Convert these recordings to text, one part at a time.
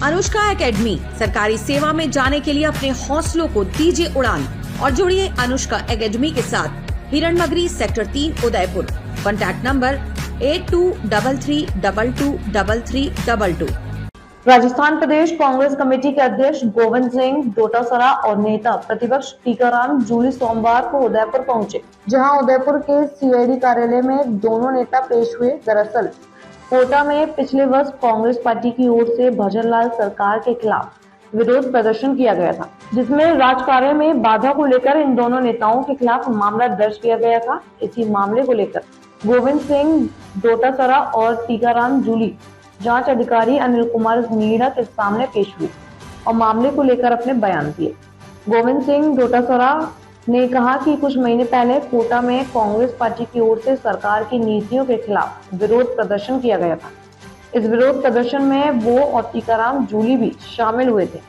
Anushka academy, सरकारी सेवा में जाने के लिए अपने हौसलों को दीजिए उड़ान और जुड़िए अनुष्का एकेडमी के साथ। Hiranmagri sector 3 Udaipur. Contact number 8233223322। Rajasthan प्रदेश कांग्रेस कमेटी के अध्यक्ष गोविंद सिंह डोटासरा और नेता प्रतिपक्ष टीकाराम जूली सोमवार को उदयपुर पहुंचे, जहां उदयपुर के सीआईडी कार्यालय में दोनों नेता पेश हुए। दरअसल कोटा में पिछले वर्ष कांग्रेस पार्टी की ओर से भजनलाल सरकार के खिलाफ विरोध प्रदर्शन किया गया था, जिसमें राजकार्य में बाधा को लेकर इन दोनों नेताओं के खिलाफ मामला दर्ज किया गया था। इसी मामले को लेकर गोविंद सिंह डोटासरा और टीकाराम जूली जांच अधिकारी अनिल कुमार मीणा के सामने पेश हुए और मामले को लेकर अपने बयान दिए। गोविंद सिंह डोटासरा ने कहा कि कुछ महीने पहले कोटा में कांग्रेस पार्टी की ओर से सरकार की नीतियों के खिलाफ विरोध प्रदर्शन किया गया था। इस विरोध प्रदर्शन में वो और टीकाराम जूली भी शामिल हुए थे।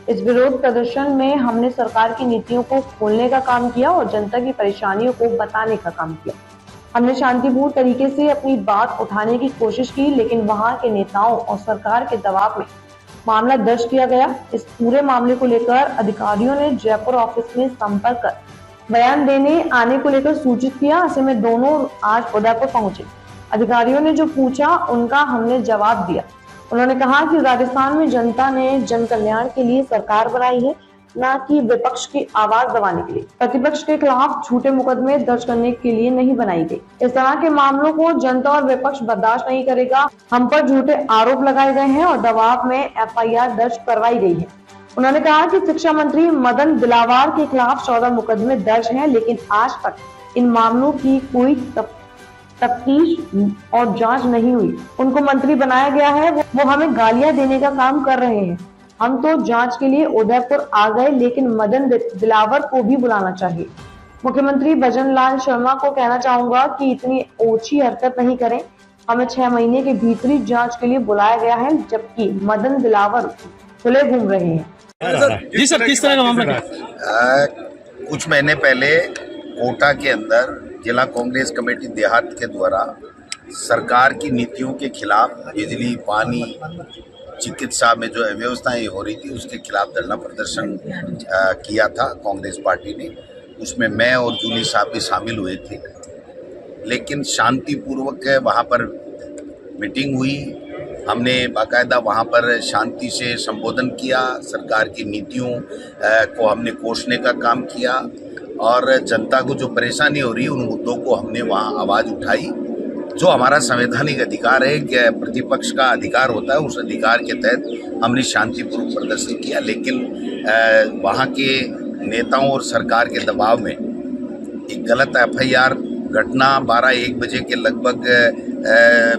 इस विरोध प्रदर्शन में हमने सरकार की नीतियों को खोलने का काम किया और जनता की परेशानियों को बताने का काम किया। हमने शांतिपूर्ण तरीके से अपनी बात उठाने की कोशिश की, लेकिन वहां के नेताओं और सरकार के दबाव में मामला दर्ज किया गया। इस पूरे मामले को लेकर अधिकारियों ने जयपुर ऑफिस में संपर्क कर बयान देने आने को लेकर सूचित किया। ऐसे में दोनों आज उदयपुर पहुंचे। अधिकारियों ने जो पूछा उनका हमने जवाब दिया। उन्होंने कहा कि राजस्थान में जनता ने जन कल्याण के लिए सरकार बनाई है, न कि विपक्ष की आवाज दबाने के लिए। प्रतिपक्ष के खिलाफ झूठे मुकदमे दर्ज करने के लिए नहीं बनाई गई। इस तरह के मामलों को जनता और विपक्ष बर्दाश्त नहीं करेगा। हम पर झूठे आरोप लगाए गए हैं और दबाव में एफआईआर दर्ज करवाई गई है। उन्होंने कहा कि शिक्षा मंत्री मदन दिलावर के खिलाफ 14 मुकदमे दर्ज हैं, लेकिन आज तक इन मामलों की कोई तफ्तीश और जांच नहीं हुई। उनको मंत्री बनाया गया है, वो हमें गालियां देने का काम कर रहे हैं। हम तो जांच के लिए उदयपुर आ गए, लेकिन मदन दिलावर को भी बुलाना चाहिए। मुख्यमंत्री भजनलाल शर्मा को कहना चाहूंगा कि इतनी ओछी हरकत नहीं करें। हमें 6 महीने के भीतरी जांच के लिए बुलाया गया है, जबकि मदन दिलावर खुले घूम रहे हैं। जी सर, किस तरह का मामला? कुछ महीने पहले कोटा के अंदर जिला कांग्रेस कमेटी देहात के द्वारा सरकार की नीतियों के खिलाफ बिजली, पानी, चिकित्सा में जो अव्यवस्थाएं हो रही थी उसके खिलाफ धरना प्रदर्शन किया था कांग्रेस पार्टी ने। उसमें मैं और जूली साहब भी शामिल हुए थे, लेकिन शांतिपूर्वक वहाँ पर मीटिंग हुई। हमने बाकायदा वहाँ पर शांति से संबोधन किया, सरकार की नीतियों को हमने कोसने का काम किया और जनता को जो परेशानी हो रही है उन मुद्दों को हमने वहाँ आवाज़ उठाई। जो हमारा संवैधानिक अधिकार है कि प्रतिपक्ष का अधिकार होता है, उस अधिकार के तहत हमने शांतिपूर्वक प्रदर्शन किया, लेकिन वहाँ के नेताओं और सरकार के दबाव में एक गलत एफआईआर घटना 12-1 बजे के लगभग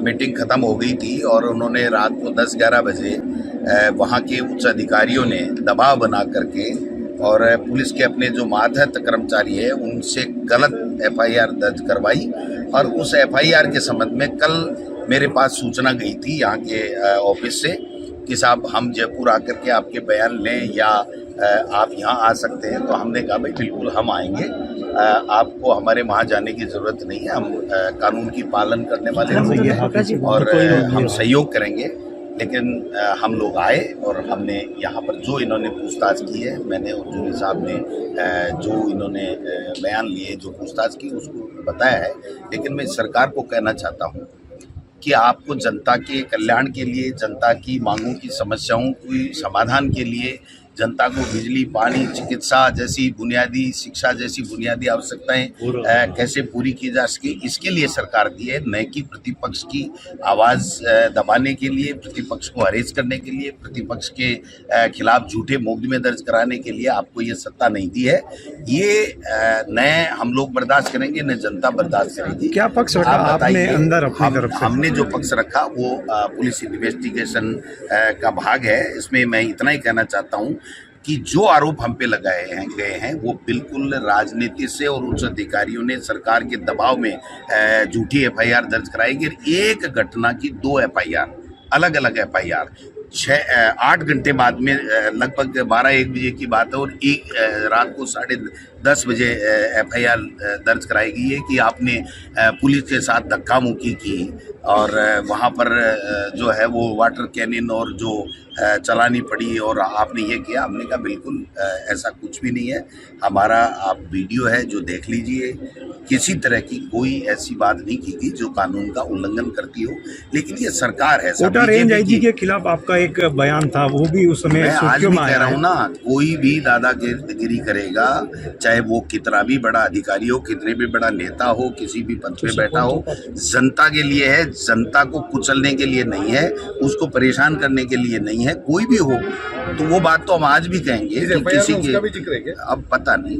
मीटिंग ख़त्म हो गई थी और उन्होंने रात को 10-11 बजे वहाँ के उच्च अधिकारियों ने दबाव बना करके और पुलिस के अपने जो मातहत कर्मचारी है उनसे गलत एफआईआर दर्ज करवाई। और उस एफआईआर के संबंध में कल मेरे पास सूचना गई थी यहाँ के ऑफिस से कि साहब हम जयपुर आकर के आपके बयान लें या आप यहाँ आ सकते हैं। तो हमने कहा भाई बिल्कुल हम आएंगे, आपको हमारे वहाँ जाने की ज़रूरत नहीं है, हम कानून की पालन करने वाले लोग हैं और हम सहयोग करेंगे। लेकिन हम लोग आए और हमने यहाँ पर जो इन्होंने पूछताछ की है, मैंने और जूली साहब ने जो इन्होंने बयान लिए, जो पूछताछ की उसको बताया है। लेकिन मैं सरकार को कहना चाहता हूँ कि आपको जनता के कल्याण के लिए, जनता की मांगों की समस्याओं के समाधान के लिए, जनता को बिजली, पानी, चिकित्सा जैसी बुनियादी, शिक्षा जैसी बुनियादी आवश्यकताएं कैसे पूरी की जा सके, इसके लिए सरकार दी है, न कि प्रतिपक्ष की आवाज़ दबाने के लिए, प्रतिपक्ष को अरेस्ट करने के लिए, प्रतिपक्ष के खिलाफ झूठे मुकदमे दर्ज कराने के लिए आपको ये सत्ता नहीं दी है। ये न हम लोग बर्दाश्त करेंगे न जनता बर्दाश्त करेगी। क्या पक्ष रखा आपने अंदर अपनी तरफ से? हमने जो पक्ष रखा वो पुलिस इन्वेस्टिगेशन का भाग है। इसमें मैं इतना ही कहना चाहता हूँ कि जो आरोप हम पे लगाए गए हैं वो बिल्कुल राजनीति से और उच्च अधिकारियों ने सरकार के दबाव में झूठी एफआईआर दर्ज कराई गई। एक घटना की 2 एफआईआर, अलग अलग एफआईआर 8 घंटे बाद में लगभग 12-1 बजे की बात है और एक रात को 10 बजे FIR दर्ज कराई गई है कि आपने पुलिस के साथ धक्का मुक्की की और वहाँ पर जो है वो वाटर कैनन और जो चलानी पड़ी और आपने ये किया। हमने कहा बिल्कुल ऐसा कुछ भी नहीं है हमारा, आप वीडियो है जो देख लीजिए, किसी तरह की कोई ऐसी बात नहीं की गई जो कानून का उल्लंघन करती हो। लेकिन ये सरकार है, कोटा रेंज आईजी के खिलाफ आपका एक बयान था, वो भी उस समय मैं आज सुर्खियों भी में कह आया रहा है। हूँ ना, कोई भी दादागिरी करेगा, चाहे वो कितना भी बड़ा अधिकारी हो, कितने भी बड़ा नेता हो, किसी भी पद पे बैठा हो, जनता के लिए है, जनता को कुचलने के लिए नहीं है, उसको परेशान करने के लिए नहीं है। कोई भी हो तो वो बात तो हम आज भी कहेंगे कि किसी के अब पता नहीं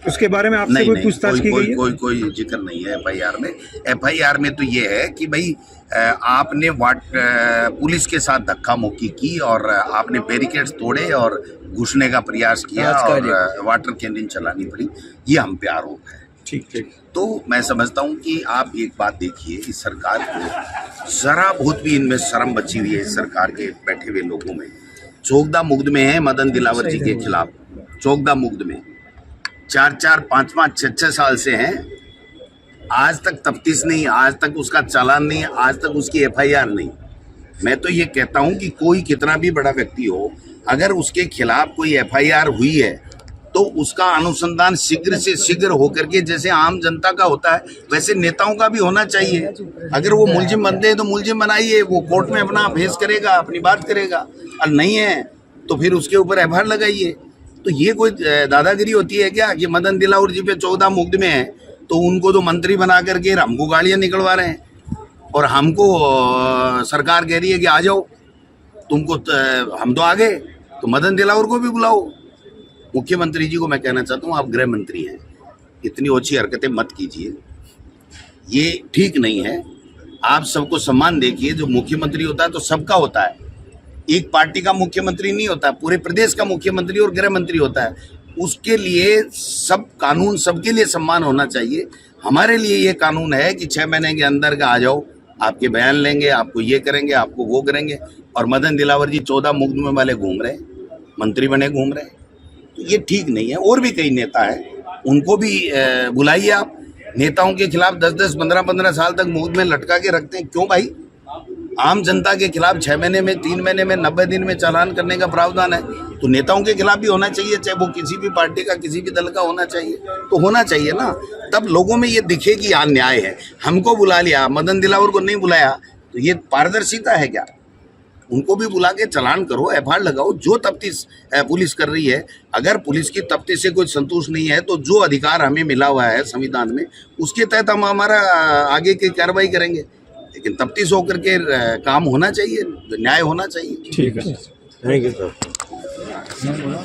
उसके बारे में आपसे नहीं, कोई नहीं, पूछताछ की गई है? कोई जिक्र नहीं है FIR में। FIR में तो ये है कि भाई आपने पुलिस के साथ धक्का मुक्की की और आपने बैरिकेड्स तोड़े और घुसने का प्रयास किया और वाटर कैनन चलानी पड़ी, ये हम पे आरोप है। ठीक। तो मैं समझता हूँ कि आप एक बात देखिए, इस सरकार को जरा बहुत भी इनमें शर्म बची हुई है, इस सरकार के बैठे हुए लोगों में। चौकदा मुकदमे हैं मदन दिलावर जी के खिलाफ, चौकदा मुकदमे 4-4, 5-5, 6-6 साल से हैं, आज तक तफ्तीश नहीं, आज तक उसका चालान नहीं, आज तक उसकी FIR नहीं। मैं तो ये कहता हूँ कि कोई कितना भी बड़ा व्यक्ति हो, अगर उसके खिलाफ कोई FIR हुई है तो उसका अनुसंधान शीघ्र से शीघ्र होकर के, जैसे आम जनता का होता है वैसे नेताओं का भी होना चाहिए। अगर वो मुलजिम बनते हैं तो मुलजिम बनाइए, वो कोर्ट में अपना फेस करेगा, अपनी बात करेगा, और नहीं है तो फिर उसके ऊपर FIR लगाइए। तो ये कोई दादागिरी होती है क्या कि मदन दिलावर जी पे 14 मुकदमे हैं तो उनको तो मंत्री बना करके हमको गाड़ियाँ निकलवा रहे हैं और हमको सरकार कह रही है कि आ जाओ, तुमको हम तो आ गए, तो मदन दिलावर को भी बुलाओ। मुख्यमंत्री जी को मैं कहना चाहता हूँ, आप गृह मंत्री हैं, इतनी ओछी हरकतें मत कीजिए, ये ठीक नहीं है। आप सबको सम्मान देखिए, जो मुख्यमंत्री होता है तो सबका होता है, एक पार्टी का मुख्यमंत्री नहीं होता, पूरे प्रदेश का मुख्यमंत्री और गृह मंत्री होता है। उसके लिए सब कानून, सबके लिए सम्मान होना चाहिए। हमारे लिए ये कानून है कि 6 महीने के अंदर का आ जाओ, आपके बयान लेंगे, आपको ये करेंगे, आपको वो करेंगे। और मदन दिलावर जी 14 मुकदमे वाले घूम रहे हैं, मंत्री बने घूम रहे हैं, तो ये ठीक नहीं है। और भी कई नेता हैं, उनको भी बुलाइए आप। नेताओं के खिलाफ 10-10, 15-15 साल तक मुकदमे लटका के रखते हैं, क्यों भाई? आम जनता के खिलाफ 6 महीने में, 3 महीने में, 90 दिन में चालान करने का प्रावधान है, तो नेताओं के खिलाफ भी होना चाहिए, चाहे वो किसी भी पार्टी का, किसी भी दल का होना चाहिए, तो होना चाहिए ना। तब लोगों में ये दिखे कि यहाँ न्याय है। हमको बुला लिया, मदन दिलावर को नहीं बुलाया, तो ये पारदर्शिता है क्या? उनको भी बुला के चालान करो, FIR लगाओ, जो तफ्तीश पुलिस कर रही है। अगर पुलिस की तफ्तीश से कोई संतुष्ट नहीं है तो जो अधिकार हमें मिला हुआ है संविधान में, उसके तहत हम हमारा आगे की कार्रवाई करेंगे, लेकिन तफ्तीश होकर के काम होना चाहिए, न्याय होना चाहिए। ठीक है, थैंक यू सर।